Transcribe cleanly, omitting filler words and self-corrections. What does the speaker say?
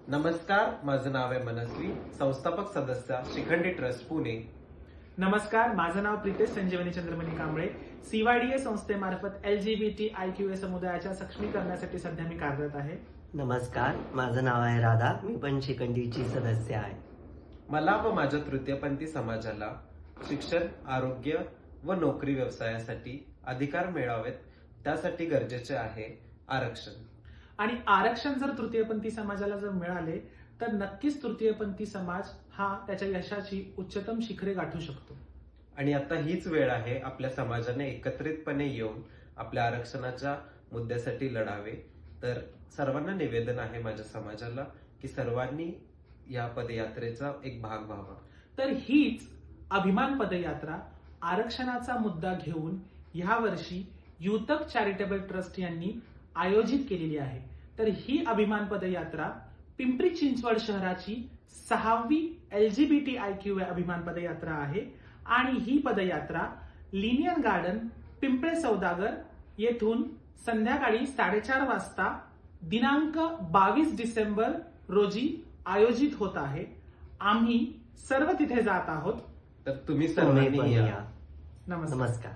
नमस्कार, माझं नाव आहे मनस्वी, संस्थापक सदस्य शिखंडी ट्रस्ट पुणे. नमस्कार, माझं नाव प्रितेश संजीवनी चंद्रमणी कांबळे. CYDA संस्थेमार्फत LGBTIQA समुदायाच्या सक्षमीकरणासाठी सध्या मी कार्यरत आहे. नमस्कार, माझं नाव आहे राधा. मी पण शिखंडीची सदस्य आहे. मला व माझ्या तृतीयपंथी समाजाला शिक्षण, आरोग्य व नोकरी व्यवसायासाठी अधिकार मिळावेत, त्यासाठी गरजेचे आहे आरक्षण. आणि आरक्षण जर तृतीयपंथी समाजाला जर मिळाले तर नक्कीच तृतीयपंथी समाज हा त्याच्या यशाची उच्चतम शिखरे गाठू शकतो. आणि आता हीच वेळ आहे आपल्या समाजाने एकत्रितपणे येऊन आपल्या आरक्षणाच्या मुद्द्यासाठी लढावे. तर सर्वांना निवेदन आहे माझ्या समाजाला की सर्वांनी या पदयात्रेचा एक भाग व्हावा. तर हीच अभिमान पदयात्रा आरक्षणाचा मुद्दा घेऊन यावर्षी युतक चॅरिटेबल ट्रस्ट यांनी आयोजित केलेली आहे. तर ही अभिमान पदयात्रा पिंपरी चिंचवड शहराची 6वी LGBTIQA अभिमान पदयात्रा आहे. आणि ही पदयात्रा लिनियन गार्डन, पिंपळे सौदागर येथून संध्याकाळी 4:30 वाजता दिनांक 22 डिसेंबर रोजी आयोजित होत आहे. आम्ही सर्व तिथे जात आहोत. तर तुम्ही तुम्ही पण सर्वांनी या. या. नमस्कार. नमस्कार.